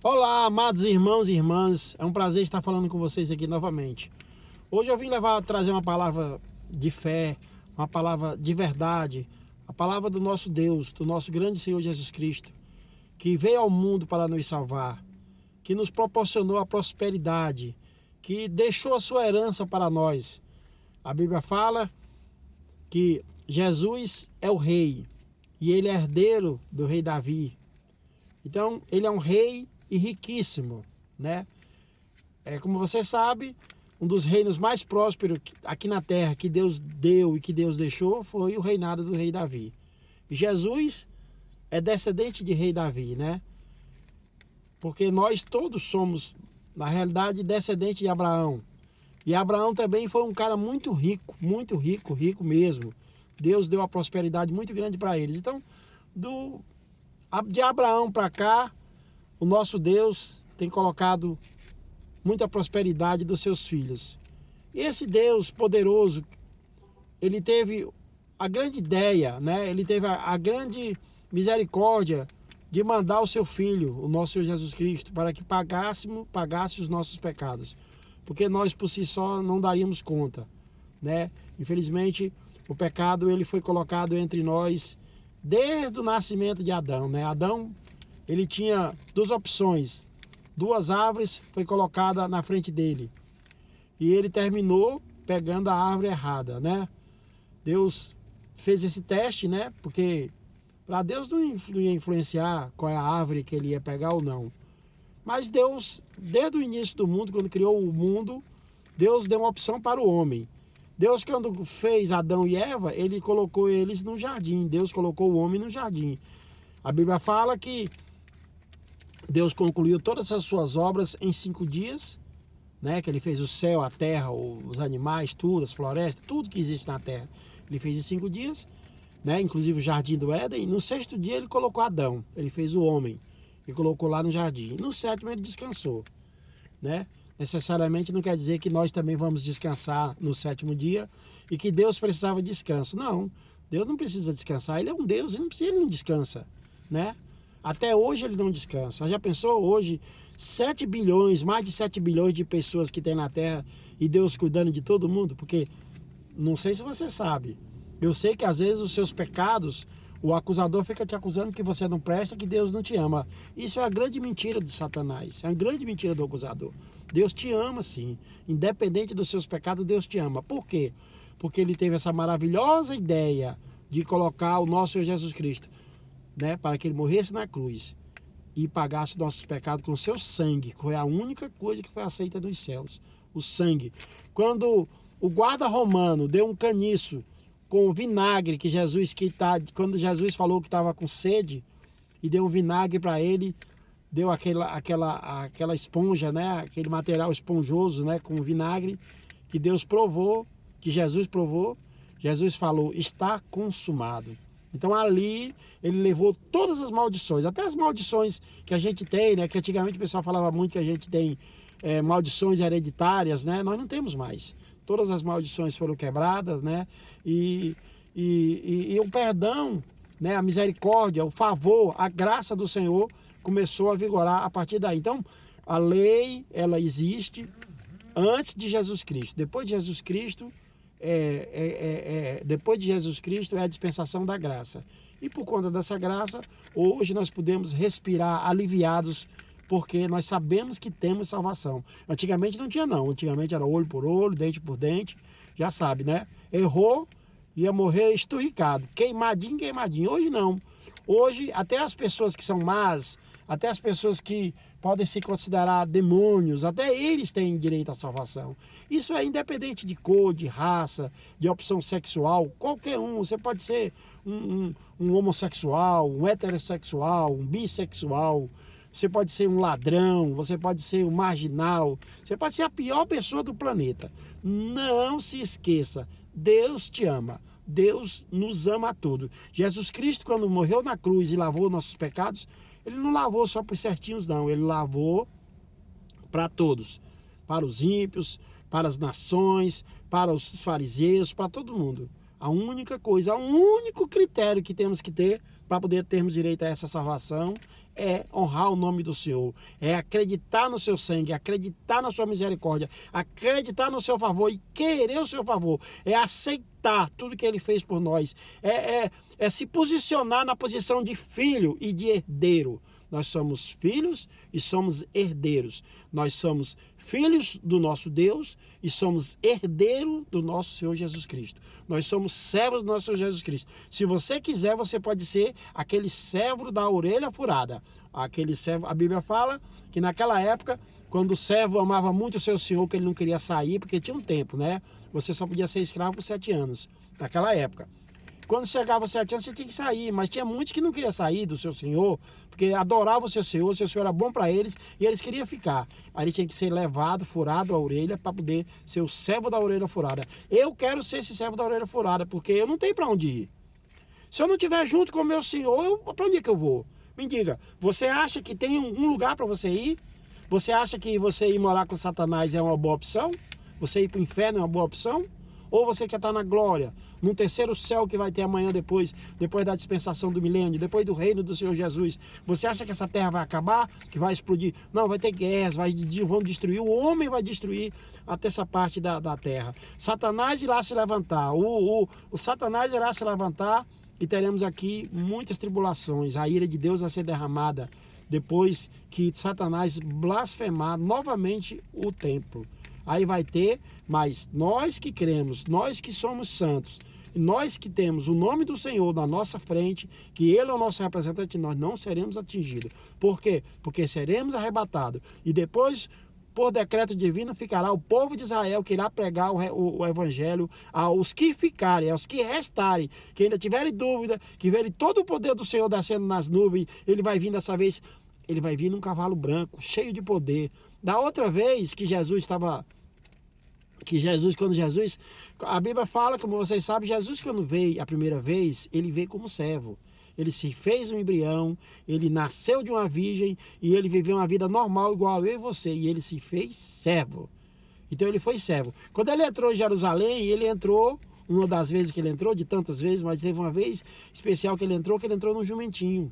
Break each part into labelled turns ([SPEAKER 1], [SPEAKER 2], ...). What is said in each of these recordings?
[SPEAKER 1] Olá, amados irmãos e irmãs, é um prazer estar falando com vocês aqui novamente. Hoje eu vim trazer uma palavra de fé, uma palavra de verdade, a palavra do nosso Deus, do nosso grande Senhor Jesus Cristo, que veio ao mundo para nos salvar, que nos proporcionou a prosperidade, que deixou a sua herança para nós. A Bíblia fala que Jesus é o rei e ele é herdeiro do rei Davi. Então, ele é um rei e riquíssimo, né? Como você sabe, um dos reinos mais prósperos aqui na terra que Deus deu e que Deus deixou foi o reinado do rei Davi. E Jesus é descendente de rei Davi, né? Porque nós todos somos, na realidade, descendentes de Abraão. E Abraão também foi um cara muito rico, rico mesmo. Deus deu uma prosperidade muito grande para eles. Então, de Abraão para cá, o nosso Deus tem colocado muita prosperidade dos seus filhos. E esse Deus poderoso, ele teve a grande ideia, né? Ele teve a grande misericórdia de mandar o seu Filho, o nosso Senhor Jesus Cristo, para que pagasse os nossos pecados. Porque nós por si só não daríamos conta, né? Infelizmente, o pecado ele foi colocado entre nós desde o nascimento de Adão, né? Adão, ele tinha duas opções, duas árvores foi colocada na frente dele e ele terminou pegando a árvore errada, né? Deus fez esse teste, né? Porque para Deus não ia influenciar qual é a árvore que ele ia pegar ou não. Mas Deus, desde o início do mundo, quando criou o mundo, Deus deu uma opção para o homem. Deus, quando fez Adão e Eva, ele colocou eles no jardim. Deus colocou o homem no jardim. A Bíblia fala que Deus concluiu todas as suas obras em 5 dias, né? Que ele fez o céu, a terra, os animais, tudo, as florestas, tudo que existe na terra. Ele fez em 5 dias, né? Inclusive o jardim do Éden. No 6º dia ele colocou Adão, ele fez o homem e colocou lá no jardim. No 7º ele descansou, né? Necessariamente não quer dizer que nós também vamos descansar no 7º dia e que Deus precisava de descanso. Não, Deus não precisa descansar, ele é um Deus, ele não descansa, né? Até hoje ele não descansa. Já pensou hoje 7 bilhões, mais de 7 bilhões de pessoas que tem na Terra e Deus cuidando de todo mundo? Porque, não sei se você sabe, eu sei que às vezes os seus pecados, o acusador fica te acusando que você não presta, que Deus não te ama. Isso é a grande mentira de Satanás, é a grande mentira do acusador. Deus te ama sim, independente dos seus pecados, Deus te ama. Por quê? Porque ele teve essa maravilhosa ideia de colocar o nosso Senhor Jesus Cristo, né, para que ele morresse na cruz e pagasse nossos pecados com o seu sangue, que foi a única coisa que foi aceita nos céus, o sangue. Quando o guarda romano deu um caniço com vinagre, quando Jesus falou que estava com sede, e deu um vinagre para ele, deu aquela esponja, né, aquele material esponjoso, né, com vinagre, que Deus provou, que Jesus provou, Jesus falou, está consumado. Então ali ele levou todas as maldições, até as maldições que a gente tem, né? Que antigamente o pessoal falava muito que a gente tem maldições hereditárias, né? Nós não temos mais. Todas as maldições foram quebradas, né? E o perdão, né? A misericórdia, o favor, a graça do Senhor começou a vigorar a partir daí. Então a lei, ela existe antes de Jesus Cristo. Depois de Jesus Cristo, depois de Jesus Cristo é a dispensação da graça. E por conta dessa graça, hoje nós podemos respirar aliviados, porque nós sabemos que temos salvação. Antigamente não tinha não, antigamente era olho por olho, dente por dente, já sabe, né? Errou, ia morrer esturricado, queimadinho. Hoje não. Hoje até as pessoas que são más, até as pessoas que podem se considerar demônios, até eles têm direito à salvação. Isso é independente de cor, de raça, de opção sexual, qualquer um. Você pode ser um homossexual, um heterossexual, um bissexual, você pode ser um ladrão, você pode ser um marginal, você pode ser a pior pessoa do planeta. Não se esqueça, Deus te ama. Deus nos ama a todos. Jesus Cristo, quando morreu na cruz e lavou nossos pecados, ele não lavou só para os certinhos, não. Ele lavou para todos. Para os ímpios, para as nações, para os fariseus, para todo mundo. A única coisa, o único critério que temos que ter para poder termos direito a essa salvação é honrar o nome do Senhor, é acreditar no seu sangue, acreditar na sua misericórdia, acreditar no seu favor e querer o seu favor, é aceitar tudo que ele fez por nós, é se posicionar na posição de filho e de herdeiro. Nós somos filhos e somos herdeiros. Nós somos filhos do nosso Deus e somos herdeiros do nosso Senhor Jesus Cristo. Nós somos servos do nosso Senhor Jesus Cristo. Se você quiser, você pode ser aquele servo da orelha furada. Aquele servo, a Bíblia fala que naquela época, quando o servo amava muito o seu senhor, que ele não queria sair, porque tinha um tempo, né? Você só podia ser escravo por 7 anos, naquela época. Quando chegava aos 7 anos, você tinha que sair, mas tinha muitos que não queriam sair do seu senhor, porque adoravam o seu senhor era bom para eles e eles queriam ficar. Aí ele tinha que ser levado, furado a orelha, para poder ser o servo da orelha furada. Eu quero ser esse servo da orelha furada, porque eu não tenho para onde ir. Se eu não estiver junto com o meu senhor, para onde é que eu vou? Me diga, você acha que tem um lugar para você ir? Você acha que você ir morar com Satanás é uma boa opção? Você ir para o inferno é uma boa opção? Ou você quer estar na glória, num terceiro céu que vai ter amanhã depois da dispensação do milênio, depois do reino do Senhor Jesus? Você acha que essa terra vai acabar, que vai explodir? Não, vai ter guerras, vão destruir, o homem vai destruir até essa parte da terra. Satanás irá se levantar, o Satanás irá se levantar e teremos aqui muitas tribulações. A ira de Deus vai ser derramada depois que Satanás blasfemar novamente o templo. Aí vai ter, mas nós que cremos, nós que somos santos, nós que temos o nome do Senhor na nossa frente, que Ele é o nosso representante, nós não seremos atingidos. Por quê? Porque seremos arrebatados. E depois, por decreto divino, ficará o povo de Israel que irá pregar o evangelho aos que ficarem, aos que restarem, que ainda tiverem dúvida, que verem todo o poder do Senhor descendo nas nuvens. Ele vai vir dessa vez, ele vai vir num cavalo branco, cheio de poder. Da outra vez que quando Jesus, a Bíblia fala, como vocês sabem, Jesus quando veio a primeira vez, ele veio como servo. Ele se fez um embrião, ele nasceu de uma virgem e ele viveu uma vida normal igual eu e você, e ele se fez servo. Então ele foi servo. Quando ele entrou em Jerusalém, ele entrou, uma das vezes que ele entrou, de tantas vezes, mas teve uma vez especial que ele entrou num jumentinho,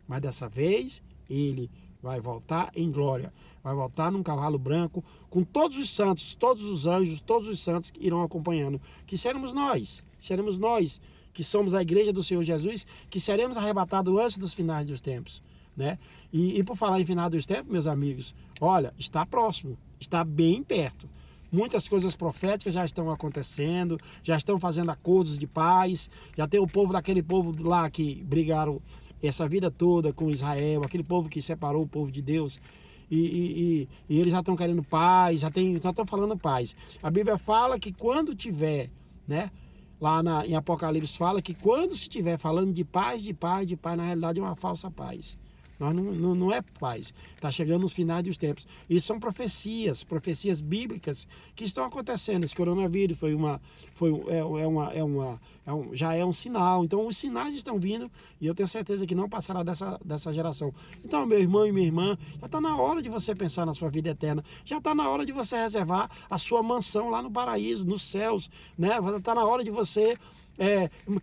[SPEAKER 1] Mas dessa vez, ele vai voltar em glória, vai voltar num cavalo branco, com todos os santos, todos os anjos, todos os santos que irão acompanhando, que seremos nós, que somos a igreja do Senhor Jesus, que seremos arrebatados antes dos finais dos tempos, né? E por falar em final dos tempos, meus amigos, olha, está próximo, está bem perto. Muitas coisas proféticas já estão acontecendo, já estão fazendo acordos de paz, já tem o povo daquele povo lá que brigaram essa vida toda com Israel, aquele povo que separou o povo de Deus, e eles já estão querendo paz, já estão falando paz. A Bíblia fala que quando tiver, né, em Apocalipse fala que quando se estiver falando de paz, na realidade é uma falsa paz. Não é paz. Está chegando nos finais dos tempos. Isso são profecias bíblicas que estão acontecendo. Esse coronavírus já é um sinal. Então os sinais estão vindo e eu tenho certeza que não passará dessa geração. Então, meu irmão e minha irmã, já está na hora de você pensar na sua vida eterna. Já está na hora de você reservar a sua mansão lá no paraíso, nos céus, né? Está na hora de você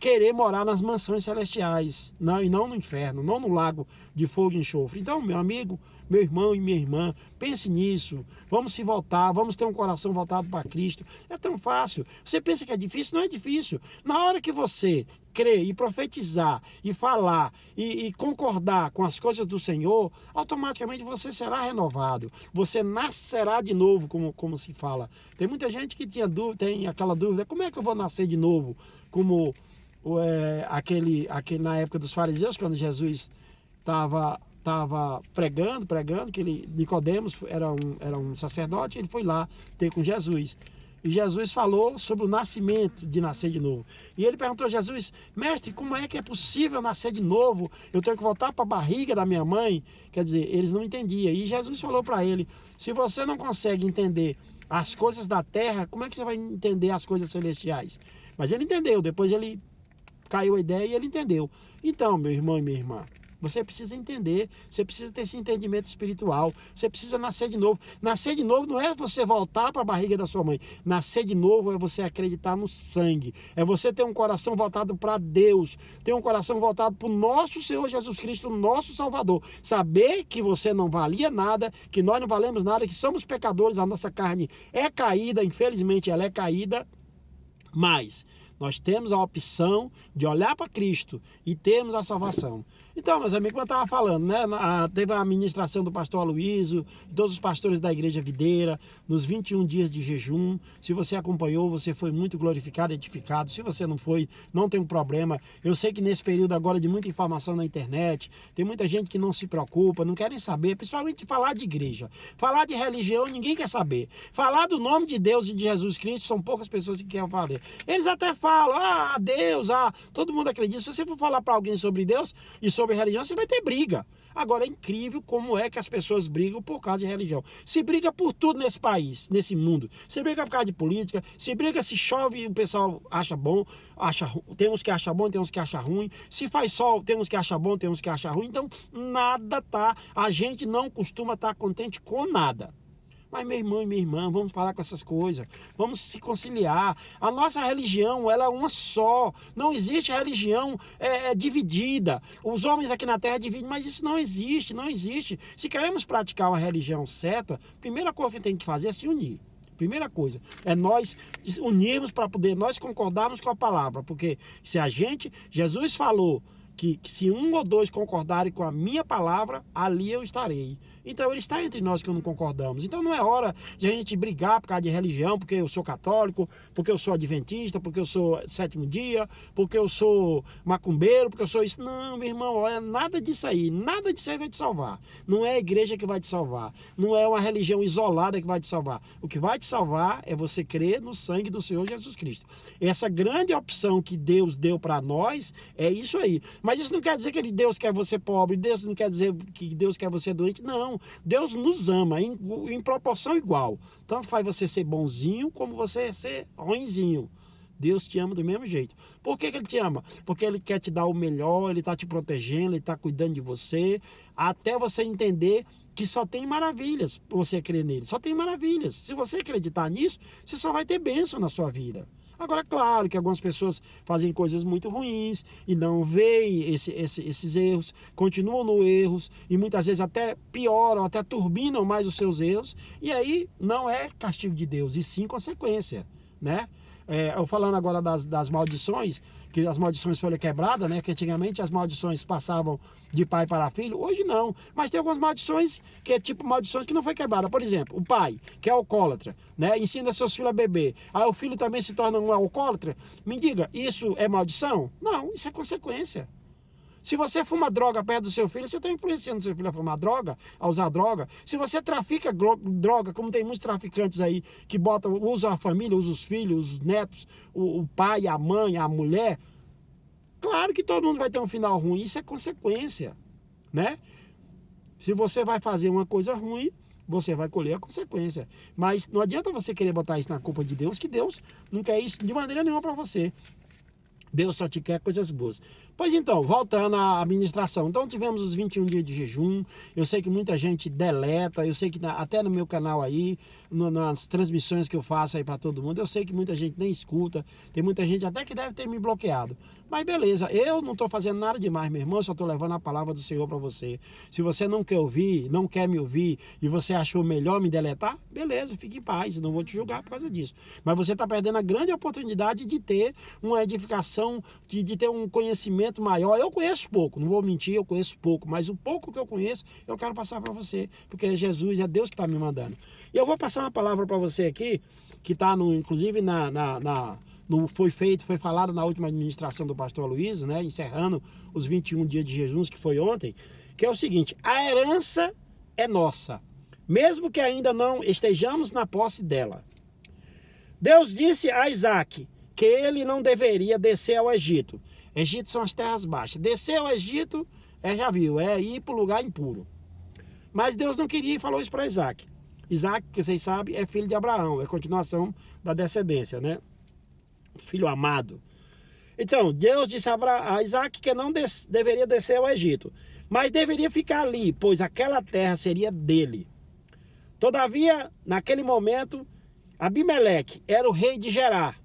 [SPEAKER 1] querer morar nas mansões celestiais, e não no inferno, não no lago de fogo e enxofre. Então, meu amigo, meu irmão e minha irmã, pense nisso, vamos se voltar, vamos ter um coração voltado para Cristo. É tão fácil. Você pensa que é difícil? Não é difícil. Na hora que você crer e profetizar e falar e concordar com as coisas do Senhor, automaticamente você será renovado, você nascerá de novo, como se fala. Tem muita gente que tem aquela dúvida, como é que eu vou nascer de novo? Como aquele na época dos fariseus, quando Jesus estava pregando, que Nicodemos era um sacerdote, ele foi lá ter com Jesus. E Jesus falou sobre o nascimento, de nascer de novo. E ele perguntou a Jesus, mestre, como é que é possível nascer de novo? Eu tenho que voltar para a barriga da minha mãe? Quer dizer, eles não entendiam. E Jesus falou para ele, se você não consegue entender as coisas da terra, como é que você vai entender as coisas celestiais? Mas ele entendeu, depois ele caiu a ideia e ele entendeu. Então, meu irmão e minha irmã, Você precisa entender, você precisa ter esse entendimento espiritual, você precisa nascer de novo. Nascer de novo não é você voltar para a barriga da sua mãe. Nascer de novo é você acreditar no sangue, é você ter um coração voltado para Deus, ter um coração voltado para o nosso Senhor Jesus Cristo, nosso Salvador. Saber que você não valia nada, que nós não valemos nada, que somos pecadores, a nossa carne é caída, infelizmente ela é caída, mas nós temos a opção de olhar para Cristo e termos a salvação. Então, meus amigos, como eu estava falando, né? Teve a ministração do pastor Aloysio, todos os pastores da Igreja Videira, nos 21 dias de jejum. Se você acompanhou, você foi muito glorificado, edificado. Se você não foi, não tem um problema. Eu sei que nesse período agora de muita informação na internet, tem muita gente que não se preocupa, não querem saber, principalmente falar de igreja. Falar de religião, ninguém quer saber. Falar do nome de Deus e de Jesus Cristo, são poucas pessoas que querem falar. Eles até falam, Deus, todo mundo acredita. Se você for falar para alguém sobre Deus e sobre religião, você vai ter briga. Agora, é incrível como é que as pessoas brigam por causa de religião. Se briga por tudo nesse país, nesse mundo. Se briga por causa de política, se briga se chove, o pessoal acha bom, tem uns que acham bom, tem uns que acham ruim. Se faz sol, tem uns que acham bom, tem uns que acham ruim. Então, a gente não costuma estar contente com nada. Mas meu irmão e minha irmã, vamos parar com essas coisas, vamos se conciliar. A nossa religião, ela é uma só, não existe religião dividida. Os homens aqui na terra dividem, mas isso não existe, não existe. Se queremos praticar uma religião certa, a primeira coisa que tem que fazer é se unir. Primeira coisa, é nós unirmos para poder nós concordarmos com a palavra, porque se Jesus falou que se um ou dois concordarem com a minha palavra, ali eu estarei. Então ele está entre nós que não concordamos. Então não é hora de a gente brigar por causa de religião, porque eu sou católico, porque eu sou adventista, porque eu sou sétimo dia, porque eu sou macumbeiro, porque eu sou isso. Não, meu irmão, olha, nada disso aí vai te salvar. Não é a igreja que vai te salvar. Não é uma religião isolada que vai te salvar. O que vai te salvar é você crer no sangue do Senhor Jesus Cristo. Essa grande opção que Deus deu para nós é isso aí. Mas isso não quer dizer que Deus quer você pobre, Deus não quer dizer que Deus quer você doente, não. Deus nos ama em proporção igual. Tanto faz você ser bonzinho como você ser ruinzinho. Deus te ama do mesmo jeito. Por que Ele te ama? Porque Ele quer te dar o melhor, Ele está te protegendo, Ele está cuidando de você, até você entender que só tem maravilhas para você crer nele. Só tem maravilhas. Se você acreditar nisso, você só vai ter bênção na sua vida. Agora, claro que algumas pessoas fazem coisas muito ruins e não veem esses erros, continuam nos erros e muitas vezes até pioram, até turbinam mais os seus erros. E aí não é castigo de Deus, e sim consequência, né? Eu falando agora das maldições, que as maldições foram quebradas, né? Que antigamente as maldições passavam de pai para filho, hoje não. Mas tem algumas maldições que é tipo maldições que não foi quebrada. Por exemplo, o pai, que é alcoólatra, né? Ensina seus filhos a beber. Aí o filho também se torna um alcoólatra. Me diga, isso é maldição? Não, isso é consequência. Se você fuma droga perto do seu filho, você está influenciando seu filho a fumar droga, a usar droga. Se você trafica droga, como tem muitos traficantes aí que usam a família, usam os filhos, os netos, o pai, a mãe, a mulher, claro que todo mundo vai ter um final ruim. Isso é consequência, né? Se você vai fazer uma coisa ruim, você vai colher a consequência. Mas não adianta você querer botar isso na culpa de Deus, que Deus não quer isso de maneira nenhuma para você. Deus só te quer coisas boas. Pois então, voltando à administração. Então tivemos os 21 dias de jejum. Eu sei que muita gente deleta. Eu sei que até no meu canal aí, nas transmissões que eu faço aí para todo mundo, eu sei que muita gente nem escuta. Tem muita gente até que deve ter me bloqueado. Mas beleza, eu não estou fazendo nada demais, meu irmão. Eu só estou levando a palavra do Senhor para você. Se você não quer ouvir, não quer me ouvir e você achou melhor me deletar, beleza, fique em paz. Não vou te julgar por causa disso. Mas você está perdendo a grande oportunidade de ter uma edificação, de ter um conhecimento maior. Eu conheço pouco, não vou mentir, eu conheço pouco, mas o pouco que eu conheço, eu quero passar para você, porque Jesus, é Deus que está me mandando. E eu vou passar uma palavra para você aqui, que está inclusive foi falado na última administração do pastor Aloysio, né, encerrando os 21 dias de jejuns, que foi ontem, que é o seguinte: a herança é nossa, mesmo que ainda não estejamos na posse dela. Deus disse a Isaac que ele não deveria descer ao Egito. Egito são as terras baixas. Descer ao Egito, já viu, é ir para o lugar impuro. Mas Deus não queria e falou isso para Isaac. Isaac, que vocês sabem, é filho de Abraão, é continuação da descendência, né? Filho amado. Então, Deus disse a Isaac que não deveria descer ao Egito, mas deveria ficar ali, pois aquela terra seria dele. Todavia, naquele momento, Abimeleque era o rei de Gerar,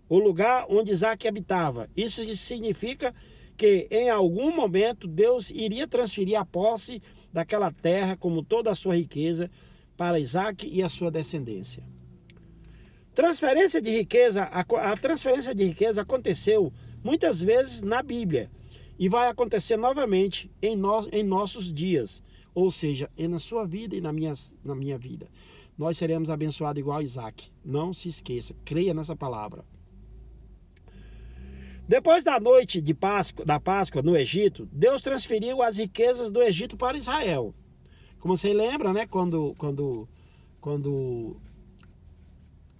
[SPEAKER 1] o lugar onde Isaac habitava. Isso significa que em algum momento Deus iria transferir a posse daquela terra, como toda a sua riqueza, para Isaac e a sua descendência. Transferência de riqueza, a transferência de riqueza aconteceu muitas vezes na Bíblia e vai acontecer novamente em nossos dias, ou seja, na sua vida e na minha vida. Nós seremos abençoados igual a Isaac. Não se esqueça, creia nessa palavra. Depois da noite da Páscoa no Egito, Deus transferiu as riquezas do Egito para Israel. Como você lembra, né? Quando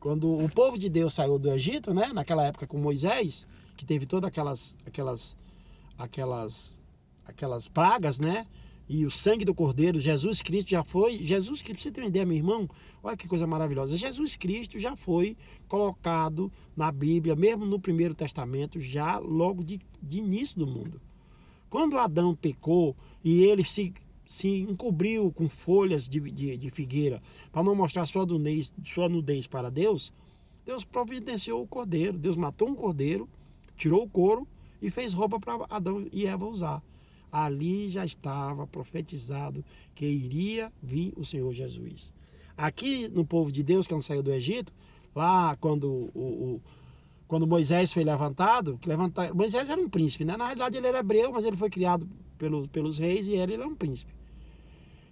[SPEAKER 1] o povo de Deus saiu do Egito, né? Naquela época com Moisés, que teve todas aquelas pragas, né? E o sangue do Cordeiro, Jesus Cristo já foi. Jesus Cristo, pra você ter uma ideia, meu irmão, olha que coisa maravilhosa. Jesus Cristo já foi colocado na Bíblia, mesmo no Primeiro Testamento, já logo de início do mundo. Quando Adão pecou e ele se encobriu com folhas de figueira para não mostrar sua nudez para Deus, Deus providenciou o cordeiro. Deus matou um cordeiro, tirou o couro e fez roupa para Adão e Eva usar. Ali já estava profetizado que iria vir o Senhor Jesus. Aqui no povo de Deus, quando saiu do Egito, lá quando Moisés foi levantado, Moisés era um príncipe, né? Na realidade ele era hebreu, mas ele foi criado pelos reis e ele era um príncipe.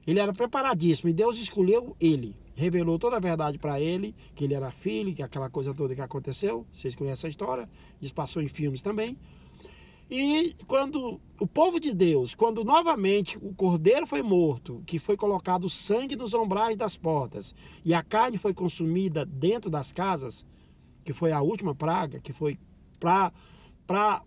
[SPEAKER 1] Ele era preparadíssimo e Deus escolheu ele, revelou toda a verdade para ele, que ele era filho, que aquela coisa toda que aconteceu, vocês conhecem a história, isso passou em filmes também. E quando o povo de Deus, quando novamente o cordeiro foi morto, que foi colocado sangue nos umbrais das portas e a carne foi consumida dentro das casas, que foi a última praga, que foi para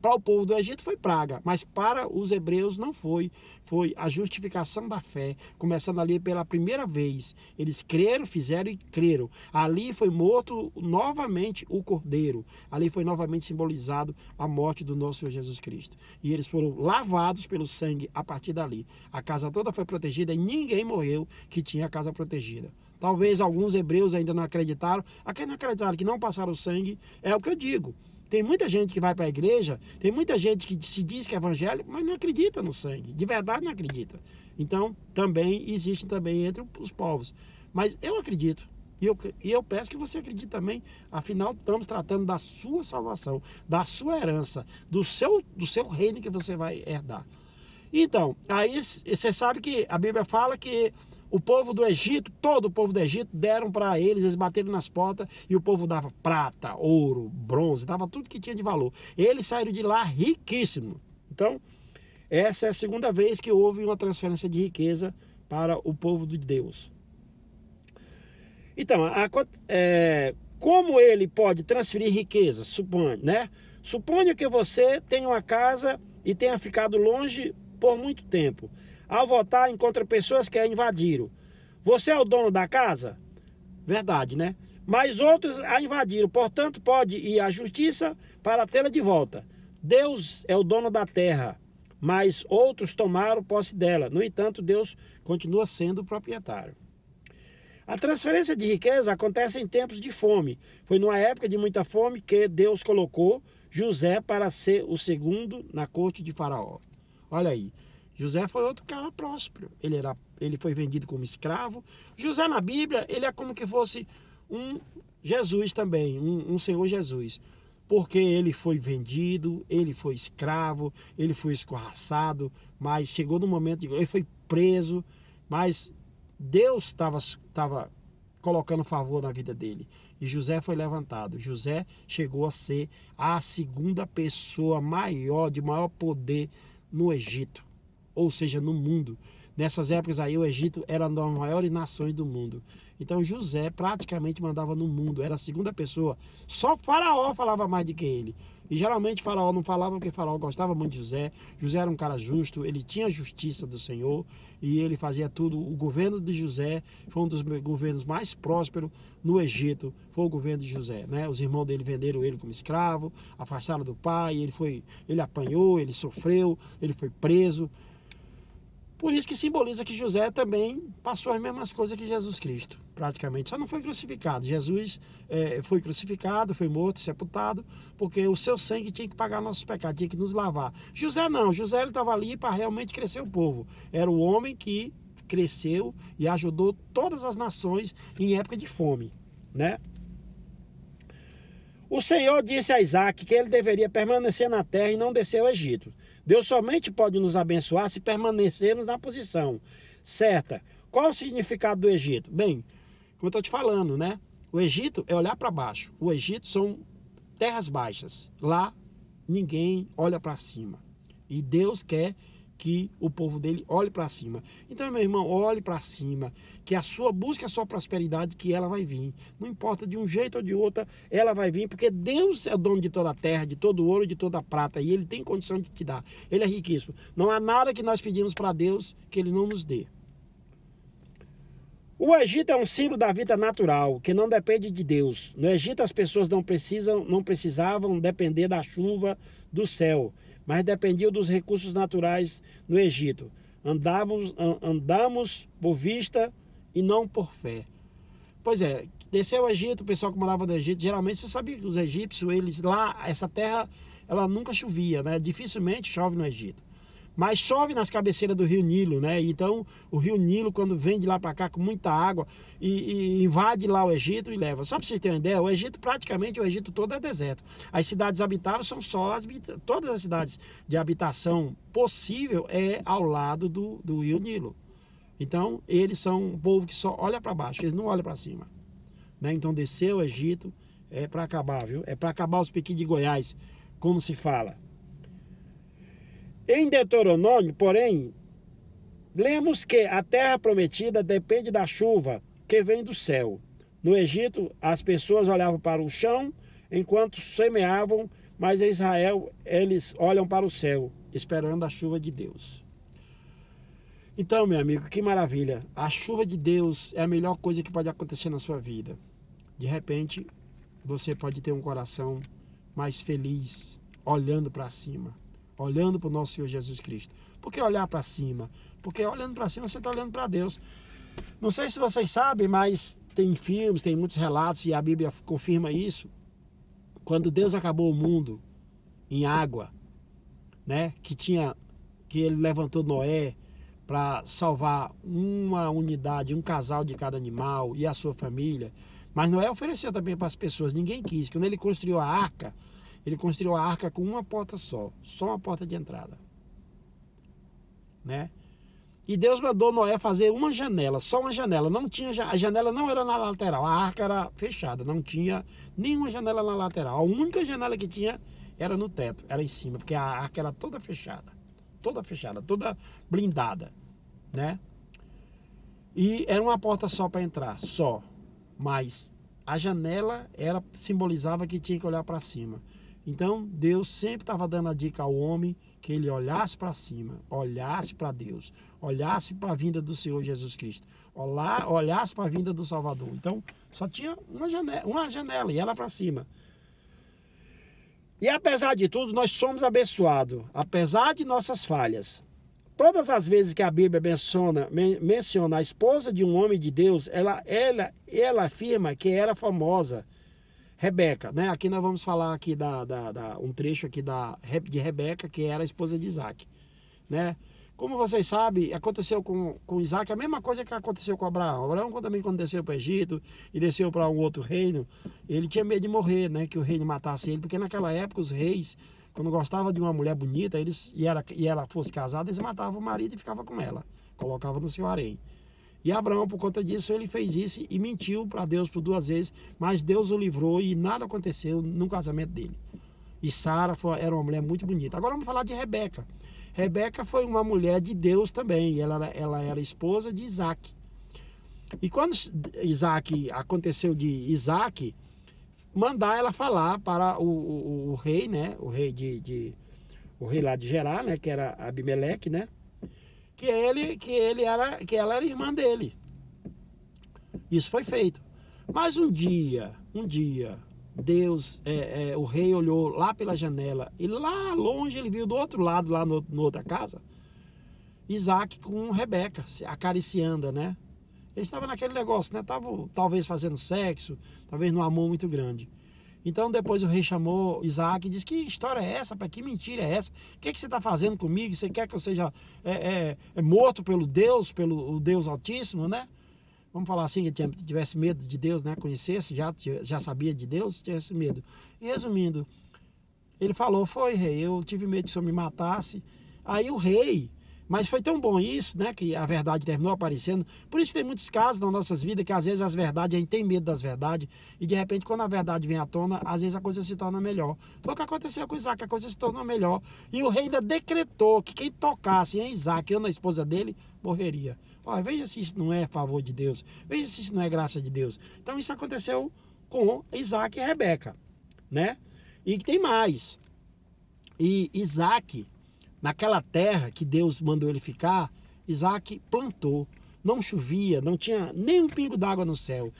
[SPEAKER 1] o povo do Egito foi praga, mas para os hebreus não foi. Foi a justificação da fé, começando ali pela primeira vez. Eles creram, fizeram e creram. Ali foi morto novamente o cordeiro. Ali foi novamente simbolizado a morte do nosso Senhor Jesus Cristo. E eles foram lavados pelo sangue a partir dali. A casa toda foi protegida e ninguém morreu que tinha a casa protegida. Talvez alguns hebreus ainda não acreditaram. Aqueles não acreditaram que não passaram o sangue, é o que eu digo. Tem muita gente que vai para a igreja, tem muita gente que se diz que é evangélico, mas não acredita no sangue. De verdade não acredita. Então, também existe também entre os povos. Mas eu acredito. E eu peço que você acredite também. Afinal, estamos tratando da sua salvação, da sua herança, do seu reino que você vai herdar. Então, aí você sabe que a Bíblia fala que o povo do Egito, todo o povo do Egito, deram para eles bateram nas portas e o povo dava prata, ouro, bronze, dava tudo que tinha de valor. Eles saíram de lá riquíssimos. Então, essa é a segunda vez que houve uma transferência de riqueza para o povo de Deus. Então, como ele pode transferir riqueza? Suponha que você tenha uma casa e tenha ficado longe por muito tempo. Ao voltar, encontra pessoas que a invadiram. Você é o dono da casa? Verdade, né? Mas outros a invadiram. Portanto, pode ir à justiça para tê-la de volta. Deus é o dono da terra, mas outros tomaram posse dela. No entanto, Deus continua sendo o proprietário. A transferência de riqueza acontece em tempos de fome. Foi numa época de muita fome que Deus colocou José para ser o segundo na corte de Faraó. Olha aí. José foi outro cara próspero. Ele foi vendido como escravo. José na Bíblia, ele é como que fosse um Jesus também, um Senhor Jesus. Porque ele foi vendido, ele foi escravo, ele foi escorraçado, mas chegou no momento de... Ele foi preso, mas Deus estava colocando favor na vida dele. E José foi levantado. José chegou a ser a segunda pessoa maior, de maior poder no Egito. Ou seja, no mundo. Nessas épocas aí o Egito era uma das maiores nações do mundo. Então José praticamente mandava no mundo, era a segunda pessoa. Só Faraó falava mais do que ele. E geralmente Faraó não falava porque Faraó gostava muito de José. José era um cara justo, ele tinha a justiça do Senhor e ele fazia tudo. O governo de José foi um dos governos mais prósperos no Egito, foi o governo de José, né? Os irmãos dele venderam ele como escravo, afastaram do pai, ele apanhou, ele sofreu, ele foi preso. Por isso que simboliza que José também passou as mesmas coisas que Jesus Cristo, praticamente. Só não foi crucificado. Jesus foi crucificado, foi morto, sepultado, porque o seu sangue tinha que pagar nossos pecados, tinha que nos lavar. José não, José estava ali para realmente crescer o povo. Era o homem que cresceu e ajudou todas as nações em época de fome, né? O Senhor disse a Isaac que ele deveria permanecer na terra e não descer ao Egito. Deus somente pode nos abençoar se permanecermos na posição certa. Qual o significado do Egito? Bem, como eu estou te falando, né? O Egito é olhar para baixo. O Egito são terras baixas. Lá ninguém olha para cima. E Deus quer que o povo dele olhe para cima. Então, meu irmão, olhe para cima, que busque a sua prosperidade, que ela vai vir. Não importa, de um jeito ou de outro, ela vai vir, porque Deus é o dono de toda a terra, de todo o ouro e de toda a prata, e Ele tem condição de te dar. Ele é riquíssimo. Não há nada que nós pedimos para Deus que Ele não nos dê. O Egito é um símbolo da vida natural, que não depende de Deus. No Egito as pessoas não precisavam depender da chuva do céu, mas dependiam dos recursos naturais no Egito. Andamos por vista e não por fé. Pois é, desceu ao Egito, o pessoal que morava no Egito, geralmente você sabia que os egípcios, eles lá, essa terra, ela nunca chovia, né? Dificilmente chove no Egito. Mas chove nas cabeceiras do rio Nilo, né? Então, o rio Nilo, quando vem de lá para cá com muita água e invade lá o Egito e leva. Só para vocês terem uma ideia, o Egito, praticamente, o Egito todo é deserto. As cidades habitáveis são só todas as cidades de habitação possível é ao lado do rio Nilo. Então, eles são um povo que só olha para baixo, eles não olham para cima. Né? Então, descer o Egito é para acabar, viu? É para acabar os pequenos de Goiás, como se fala. Em Deuteronômio, porém, lemos que a terra prometida depende da chuva que vem do céu. No Egito, as pessoas olhavam para o chão enquanto semeavam, mas em Israel eles olham para o céu, esperando a chuva de Deus. Então, meu amigo, que maravilha. A chuva de Deus é a melhor coisa que pode acontecer na sua vida. De repente, você pode ter um coração mais feliz, olhando para cima. Olhando para o nosso Senhor Jesus Cristo. Por que olhar para cima? Porque olhando para cima você está olhando para Deus. Não sei se vocês sabem, mas tem filmes, tem muitos relatos e a Bíblia confirma isso. Quando Deus acabou o mundo em água, né? Que ele levantou Noé para salvar uma unidade, um casal de cada animal e a sua família. Mas Noé ofereceu também para as pessoas, ninguém quis. Quando ele construiu a arca, ele construiu a arca com uma porta só uma porta de entrada, né? E Deus mandou Noé fazer uma janela, só uma janela. Não tinha, a janela não era na lateral, a arca era fechada, não tinha nenhuma janela na lateral. A única janela que tinha era no teto, era em cima, porque a arca era toda fechada, toda blindada, né? E era uma porta só para entrar, só. Mas a janela simbolizava que tinha que olhar para cima. Então, Deus sempre estava dando a dica ao homem que ele olhasse para cima, olhasse para Deus, olhasse para a vinda do Senhor Jesus Cristo, olhasse para a vinda do Salvador. Então, só tinha uma janela e ela para cima. E apesar de tudo, nós somos abençoados, apesar de nossas falhas. Todas as vezes que a Bíblia menciona a esposa de um homem de Deus, ela afirma que era famosa, Rebeca, né? Aqui nós vamos falar aqui um trecho aqui de Rebeca, que era a esposa de Isaac, né? Como vocês sabem, aconteceu com Isaac a mesma coisa que aconteceu com Abraão. Abraão também, quando desceu para o Egito e desceu para um outro reino, ele tinha medo de morrer, né? Que o reino matasse ele, porque naquela época os reis, quando gostavam de uma mulher bonita, e ela fosse casada, eles matavam o marido e ficavam com ela, colocavam no seu harém. E Abraão, por conta disso, ele fez isso e mentiu para Deus por 2 vezes, mas Deus o livrou e nada aconteceu no casamento dele. E Sara era uma mulher muito bonita. Agora vamos falar de Rebeca. Rebeca foi uma mulher de Deus também, ela era esposa de Isaac. E quando aconteceu de Isaac mandar ela falar para o rei, né? O rei lá de Gerar, né? Que era Abimeleque, né? Que ela era irmã dele. Isso foi feito. Mas um dia, Deus, o rei olhou lá pela janela e lá longe ele viu do outro lado, lá no outra casa, Isaac com Rebeca, se acariciando, né? Ele estava naquele negócio, né? Tava talvez fazendo sexo, talvez num amor muito grande. Então depois o rei chamou Isaac e disse: que história é essa, pai? Que mentira é essa? O que você está fazendo comigo? Você quer que eu seja morto pelo Deus Altíssimo, né? Vamos falar assim, que tivesse medo de Deus, né? Conhecesse, já sabia de Deus, tivesse medo. E resumindo, ele falou: foi, rei, eu tive medo que o senhor me matasse. Aí o rei... Mas foi tão bom isso, né, que a verdade terminou aparecendo. Por isso tem muitos casos nas nossas vidas que às vezes as verdades, a gente tem medo das verdades e de repente quando a verdade vem à tona, às vezes a coisa se torna melhor. Foi o que aconteceu com Isaac, a coisa se tornou melhor. E o rei ainda decretou que quem tocasse em Isaac ou na esposa dele, morreria. Olha, veja se isso não é favor de Deus, veja se isso não é graça de Deus. Então isso aconteceu com Isaac e Rebeca, né? E tem mais. E Isaac... Naquela terra que Deus mandou ele ficar, Isaac plantou. Não chovia, não tinha nem um pingo d'água no céu.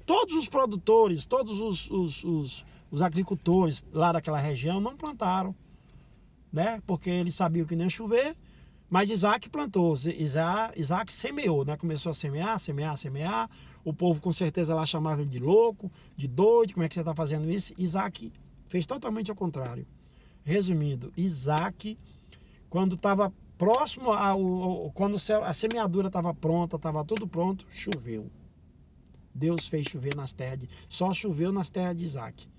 [SPEAKER 1] Todos os produtores, todos os agricultores lá daquela região não plantaram, né? Porque eles sabiam que não ia chover, mas Isaac plantou. Isaac semeou, né? Começou a semear. O povo com certeza lá chamava ele de louco, de doido. Como é que você está fazendo isso? Isaac fez totalmente ao contrário. Resumindo, Isaac, quando estava próximo, quando a semeadura estava pronta, estava tudo pronto, choveu. Deus fez chover nas terras, só choveu nas terras de Isaac. Pra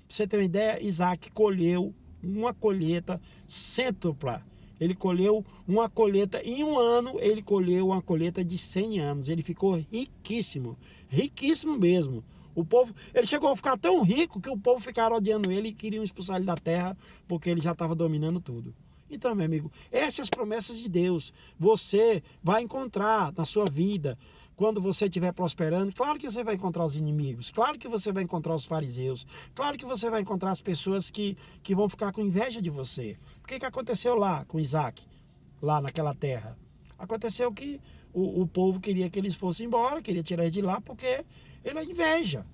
[SPEAKER 1] você ter uma ideia, Isaac colheu uma colheita cêntupla. Ele colheu uma colheita, em um ano, ele colheu uma colheita de 100 anos. Ele ficou riquíssimo, riquíssimo mesmo. O povo, ele chegou a ficar tão rico que o povo ficaram odiando ele e queriam expulsar ele da terra porque ele já estava dominando tudo. Então, meu amigo, essas são as promessas de Deus. Você vai encontrar na sua vida, quando você estiver prosperando, claro que você vai encontrar os inimigos, claro que você vai encontrar os fariseus, claro que você vai encontrar as pessoas que vão ficar com inveja de você. O que aconteceu lá com Isaac, lá naquela terra? Aconteceu que o povo queria que eles fossem embora, queria tirar eles de lá porque ele é inveja.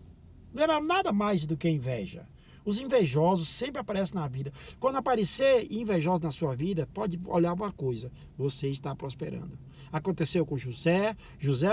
[SPEAKER 1] Não era nada mais do que inveja. Os invejosos sempre aparecem na vida. Quando aparecer invejoso na sua vida, pode olhar uma coisa: você está prosperando. Aconteceu com José.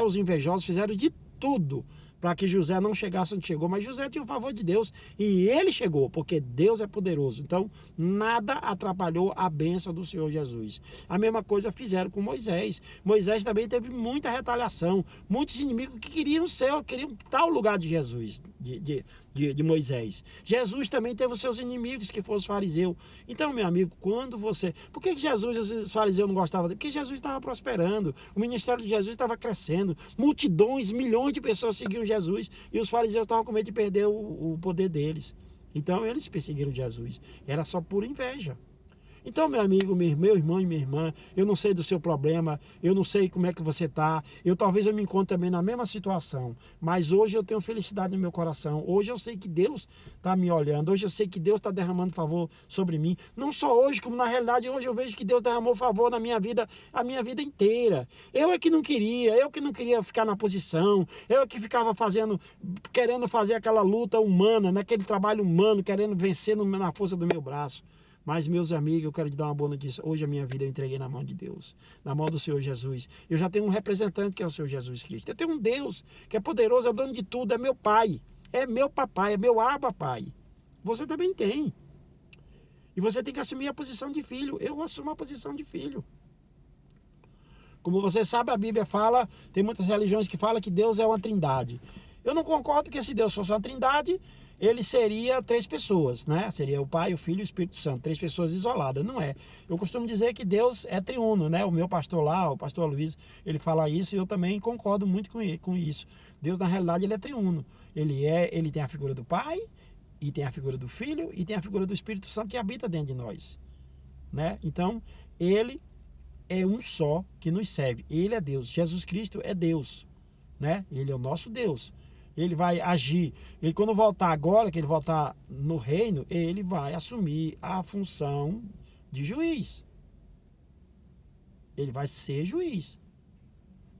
[SPEAKER 1] Os invejosos fizeram de tudo para que José não chegasse onde chegou, mas José tinha o favor de Deus e ele chegou, porque Deus é poderoso. Então, nada atrapalhou a bênção do Senhor Jesus. A mesma coisa fizeram com Moisés. Moisés também teve muita retaliação, muitos inimigos que queriam estar ao lugar de Jesus, de Moisés. Jesus também teve os seus inimigos, que foram os fariseus. Então, meu amigo, quando você... Por que Jesus e os fariseus não gostavam dele? Porque Jesus estava prosperando, o ministério de Jesus estava crescendo, multidões, milhões de pessoas seguiam Jesus e os fariseus estavam com medo de perder o poder deles. Então, eles perseguiram Jesus. Era só pura inveja. Então, meu amigo, meu irmão e minha irmã, eu não sei do seu problema, eu não sei como é que você está, talvez eu me encontre também na mesma situação, mas hoje eu tenho felicidade no meu coração, hoje eu sei que Deus está me olhando, hoje eu sei que Deus está derramando favor sobre mim, não só hoje, como na realidade hoje eu vejo que Deus derramou favor na minha vida, a minha vida inteira. Eu que não queria ficar na posição, eu que ficava querendo fazer aquela luta humana, naquele trabalho humano, querendo vencer na força do meu braço. Mas, meus amigos, eu quero te dar uma boa notícia. Hoje a minha vida eu entreguei na mão de Deus, na mão do Senhor Jesus. Eu já tenho um representante que é o Senhor Jesus Cristo. Eu tenho um Deus que é poderoso, é dono de tudo, é meu Pai, é meu papai, é meu Abba Pai. Você também tem. E você tem que assumir a posição de filho. Eu assumo a posição de filho. Como você sabe, a Bíblia fala, tem muitas religiões que falam que Deus é uma trindade. Eu não concordo que se Deus fosse uma trindade, ele seria 3 pessoas, né? Seria o Pai, o Filho e o Espírito Santo, 3 pessoas isoladas. Não é. Eu costumo dizer que Deus é triuno, né? O meu pastor lá, o pastor Luiz, ele fala isso e eu também concordo muito com isso. Deus, na realidade, ele é triuno. Ele tem a figura do Pai, e tem a figura do Filho, e tem a figura do Espírito Santo que habita dentro de nós, né? Então, ele é um só que nos serve. Ele é Deus. Jesus Cristo é Deus, né? Ele é o nosso Deus. Ele vai agir. Ele, quando voltar agora, que ele voltar no reino, ele vai assumir a função de juiz. Ele vai ser juiz.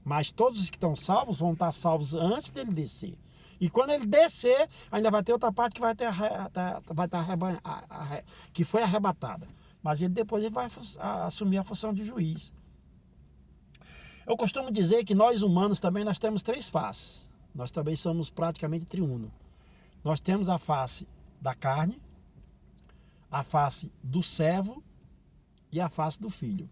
[SPEAKER 1] Mas todos os que estão salvos vão estar salvos antes dele descer. E quando ele descer, ainda vai ter outra parte que vai estar que foi arrebatada. Mas depois ele vai assumir a função de juiz. Eu costumo dizer que nós humanos também nós temos três faces. Nós também somos praticamente triuno. Nós temos a face da carne, a face do servo e a face do filho.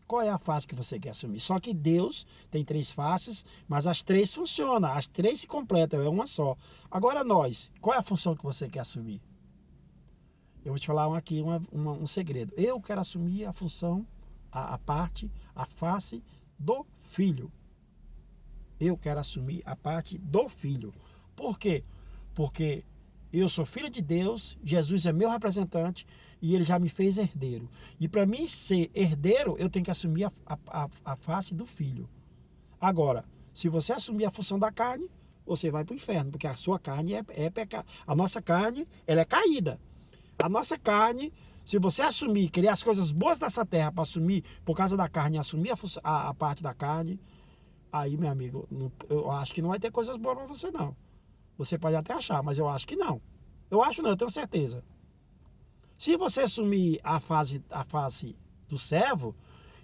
[SPEAKER 1] Qual é a face que você quer assumir? Só que Deus tem três faces, mas as três funcionam, as três se completam, é uma só. Agora nós, qual é a função que você quer assumir? Eu vou te falar aqui um segredo. Eu quero assumir a função, a face do filho. Eu quero assumir a parte do filho. Por quê? Porque eu sou filho de Deus, Jesus é meu representante e ele já me fez herdeiro. E para mim ser herdeiro, eu tenho que assumir a face do filho. Agora, se você assumir a função da carne, você vai para o inferno, porque a sua carne é pecado. A nossa carne, ela é caída. A nossa carne, se você assumir, querer as coisas boas dessa terra para assumir, por causa da carne, assumir a parte da carne, aí, meu amigo, eu acho que não vai ter coisas boas para você, não. Você pode até achar, mas eu acho que não. Eu acho não, eu tenho certeza. Se você assumir a face do servo,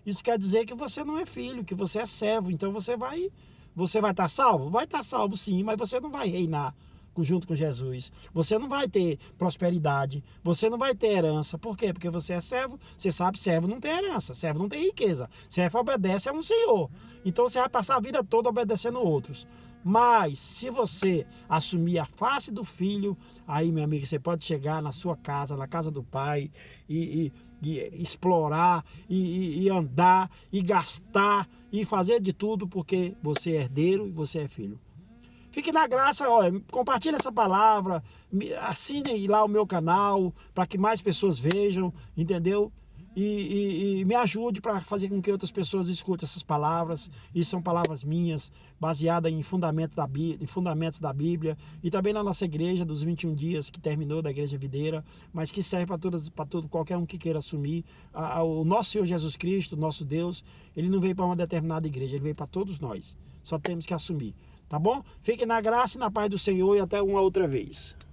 [SPEAKER 1] isso quer dizer que você não é filho, que você é servo. Então você vai estar salvo? Vai estar salvo sim, mas você não vai reinar junto com Jesus. Você não vai ter prosperidade, você não vai ter herança. Por quê? Porque você é servo, você sabe, servo não tem herança, servo não tem riqueza. Servo obedece a um senhor. Então você vai passar a vida toda obedecendo outros. Mas se você assumir a face do filho, aí, meu amigo, você pode chegar na sua casa, na casa do pai e explorar e andar e gastar e fazer de tudo porque você é herdeiro e você é filho. Fique na graça, olha, compartilhe essa palavra, assine lá o meu canal para que mais pessoas vejam, entendeu? E me ajude para fazer com que outras pessoas escutem essas palavras. E são palavras minhas, baseadas em fundamentos da Bíblia. E também na nossa igreja dos 21 dias, que terminou, da Igreja Videira, mas que serve para qualquer um que queira assumir. O nosso Senhor Jesus Cristo, nosso Deus, ele não veio para uma determinada igreja, ele veio para todos nós. Só temos que assumir. Tá bom? Fiquem na graça e na paz do Senhor e até uma outra vez.